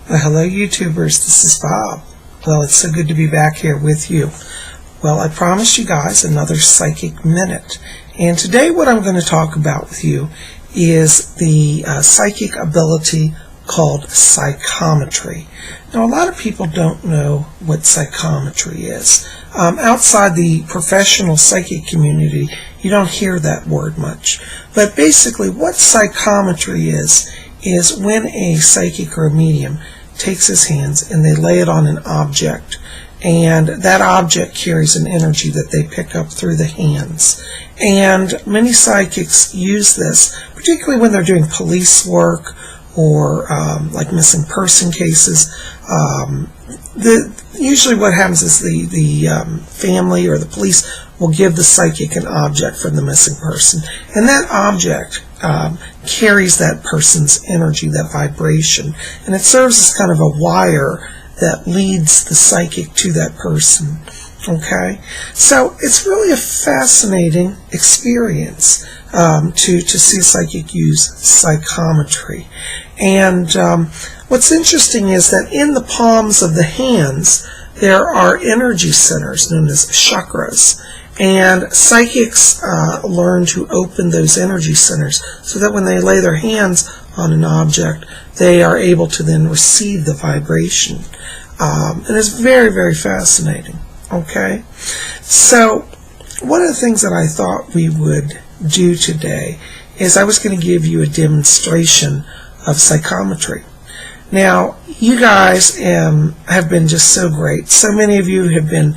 Well, hello YouTubers, this is Bob. Well, it's so good to be back here with you. Well, I promised you guys another Psychic Minute, and today what I'm going to talk about with you is the psychic ability called psychometry. Now, a lot of people don't know what psychometry is. Outside the professional psychic community, you don't hear that word much. But basically, what psychometry is when a psychic or a medium takes his hands and they lay it on an object, and that object carries an energy that they pick up through the hands. And many psychics use this, particularly when they're doing police work or like missing person cases. Usually what happens is the family or the police will give the psychic an object from the missing person, and that object carries that person's energy, that vibration, and it serves as kind of a wire that leads the psychic to that person. Okay, so it's really a fascinating experience to see a psychic use psychometry. And what's interesting is that in the palms of the hands there are energy centers known as chakras, and psychics learn to open those energy centers so that when they lay their hands on an object, they are able to then receive the vibration. And it's very, very fascinating. Okay, so one of the things that I thought we would do today is I was going to give you a demonstration of psychometry. Now, you guys have been just so great. So many of you have been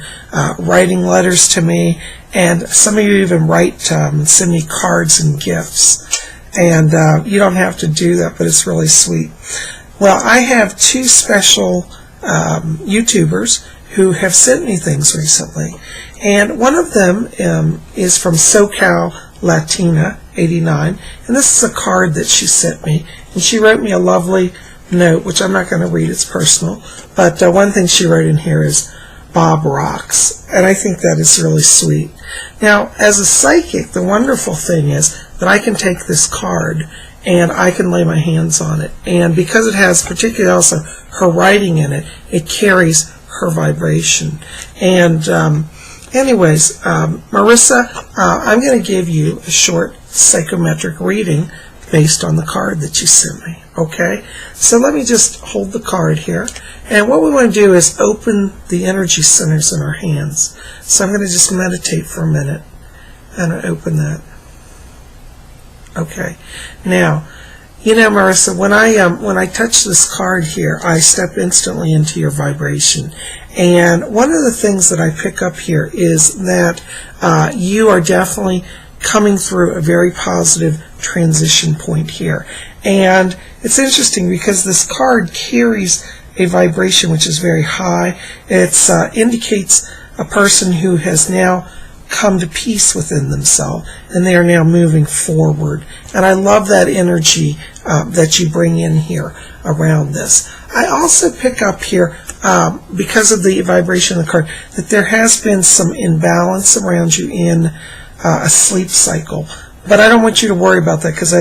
writing letters to me, and some of you even write and send me cards and gifts. And you don't have to do that, but it's really sweet. Well, I have two special YouTubers who have sent me things recently, and one of them is from SoCal Latina 89, and this is a card that she sent me, and she wrote me a lovely note, which I'm not going to read, it's personal, but one thing she wrote in here is Bob rocks, and I think that is really sweet. Now, as a psychic, the wonderful thing is that I can take this card and I can lay my hands on it, and because it has particularly also her writing in it, it carries her vibration. And anyways, Marissa, I'm going to give you a short psychometric reading based on the card that you sent me. Okay, so let me just hold the card here, and what we want to do is open the energy centers in our hands. So I'm going to just meditate for a minute and open that. Okay, now, you know, Marissa, when I touch this card here, I step instantly into your vibration. And one of the things that I pick up here is that you are definitely coming through a very positive transition point here. And it's interesting because this card carries a vibration which is very high. It indicates a person who has now come to peace within themselves, and they are now moving forward. And I love that energy that you bring in here around this. I also pick up here, because of the vibration of the card, that there has been some imbalance around you in a sleep cycle. But I don't want you to worry about that, because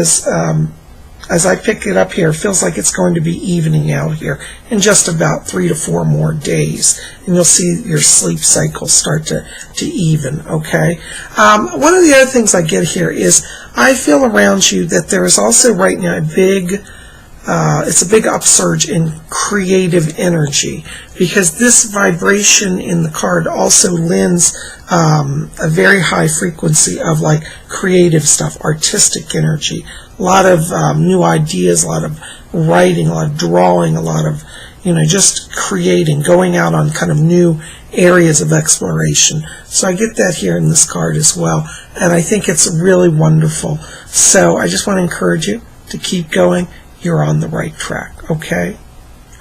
as I pick it up here, it feels like it's going to be evening out here in just about 3 to 4 more days, and you'll see your sleep cycle start to even. Okay. One of the other things I get here is I feel around you that there is also right now it's a big upsurge in creative energy, because this vibration in the card also lends a very high frequency of like creative stuff, artistic energy, a lot of new ideas, a lot of writing, a lot of drawing, a lot of, you know, just creating, going out on kind of new areas of exploration. So I get that here in this card as well, and I think it's really wonderful. So I just want to encourage you to keep going. You're on the right track. Okay?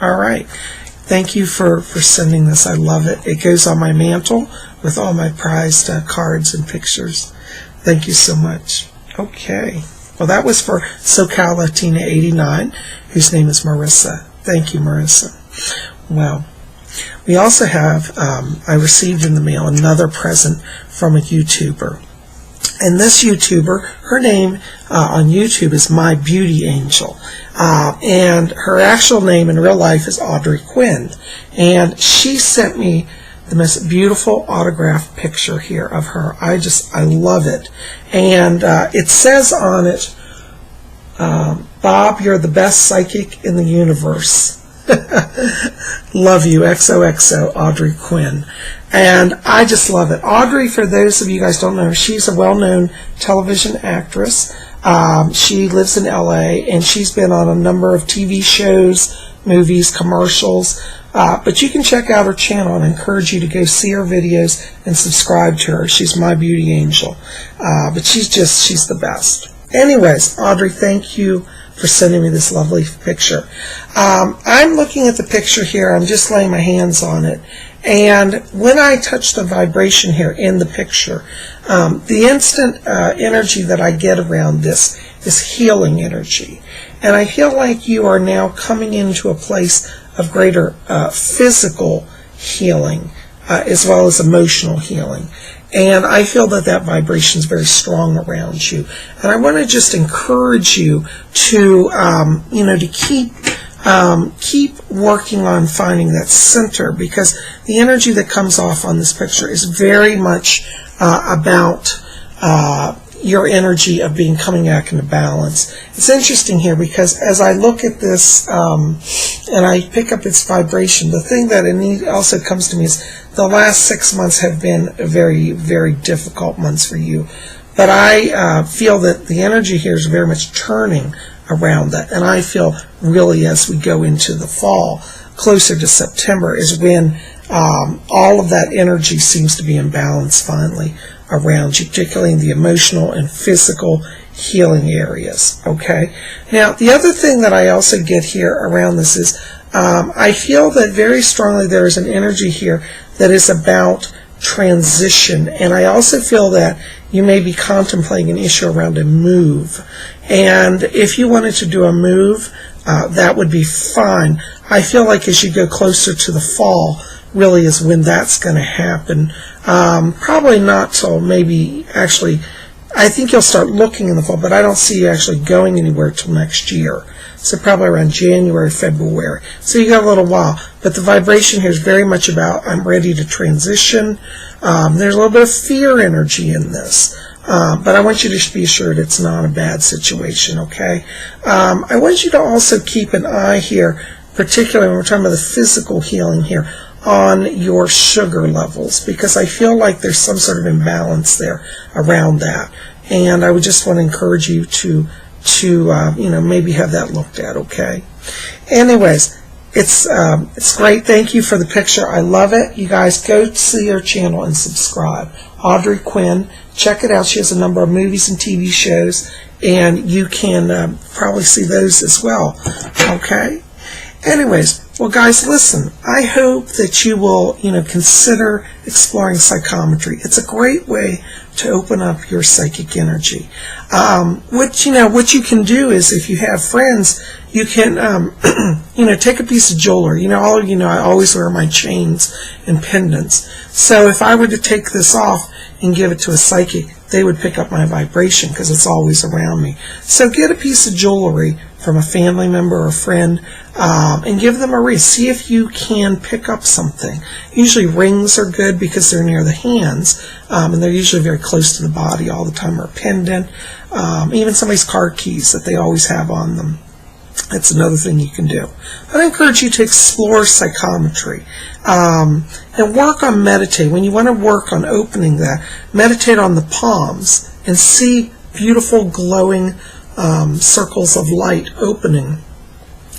All right. Thank you for sending this. I love it. It goes on my mantle with all my prized cards and pictures. Thank you so much. Okay. Well, that was for SoCal Latina 89, whose name is Marissa. Thank you, Marissa. Well, we also have, I received in the mail another present from a YouTuber. And this YouTuber, her name on YouTube is My Beauty Angel. And her actual name in real life is Audrey Quinn. And she sent me the most beautiful autographed picture here of her. I love it. And it says on it, Bob, you're the best psychic in the universe. Love you, XOXO, Audrey Quinn. And I just love it. Audrey, for those of you guys don't know, she's a well-known television actress. She lives in LA, and she's been on a number of TV shows, movies, commercials. But you can check out her channel, and I encourage you to go see her videos and subscribe to her. She's My Beauty Angel. But she's the best. Anyways, Audrey, thank you for sending me this lovely picture. I'm looking at the picture here. I'm just laying my hands on it. And when I touch the vibration here in the picture, the instant energy that I get around this is healing energy. And I feel like you are now coming into a place of greater physical healing as well as emotional healing. And I feel that that vibration is very strong around you. And I want to just encourage you to, to keep working on finding that center, because the energy that comes off on this picture is very much about your energy of coming back into balance. It's interesting here because as I look at this and I pick up its vibration, the thing that also comes to me is the last 6 months have been very, very difficult months for you. But I feel that the energy here is very much turning around that. And I feel really as we go into the fall, closer to September, is when all of that energy seems to be in balance finally around you, particularly in the emotional and physical healing areas. Okay. Now, the other thing that I also get here around this is I feel that very strongly there is an energy here that is about transition, and I also feel that you may be contemplating an issue around a move. And if you wanted to do a move, that would be fine. I feel like as you go closer to the fall, really is when that's going to happen. Probably not till maybe actually, I think you'll start looking in the fall, but I don't see you actually going anywhere till next year. So probably around January, February. So you got a little while. But the vibration here is very much about I'm ready to transition. There's a little bit of fear energy in this. But I want you to be assured it's not a bad situation, okay? I want you to also keep an eye here, particularly when we're talking about the physical healing here, on your sugar levels, because I feel like there's some sort of imbalance there around that. And I would just want to encourage you to maybe have that looked at, okay? Anyways, it's great. Thank you for the picture. I love it. You guys go see her channel and subscribe. Audrey Quinn. Check it out. She has a number of movies and TV shows, and you can probably see those as well, okay? Anyways, well, guys, listen, I hope that you will, consider exploring psychometry. It's a great way to open up your psychic energy. What you can do is, if you have friends, you can, take a piece of jewelry. All of you know I always wear my chains and pendants. So if I were to take this off and give it to a psychic, they would pick up my vibration because it's always around me. So get a piece of jewelry from a family member or a friend and give them a read. See if you can pick up something. Usually rings are good because they're near the hands, and they're usually very close to the body all the time, or a pendant, even somebody's car keys that they always have on them. That's another thing you can do. I encourage you to explore psychometry and work on meditate. When you want to work on opening that, meditate on the palms and see beautiful glowing circles of light opening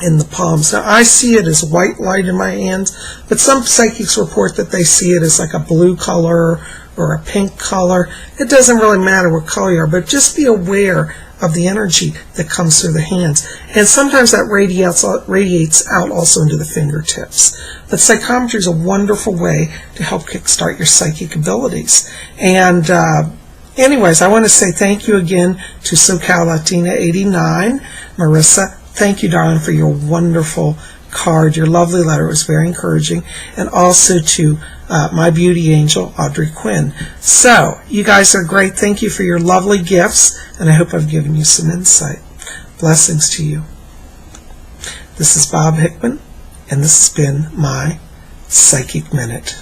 in the palms. Now, I see it as white light in my hands, but some psychics report that they see it as like a blue color or a pink color. It doesn't really matter what color you are, but just be aware of the energy that comes through the hands. And sometimes that radiates out also into the fingertips. But psychometry is a wonderful way to help kickstart your psychic abilities. And anyways, I want to say thank you again to SoCal Latina 89. Marissa, thank you, darling, for your wonderful card, your lovely letter. It was very encouraging. And also to my beauty angel, Audrey Quinn. So, you guys are great. Thank you for your lovely gifts, and I hope I've given you some insight. Blessings to you. This is Bob Hickman, and this has been my Psychic Minute.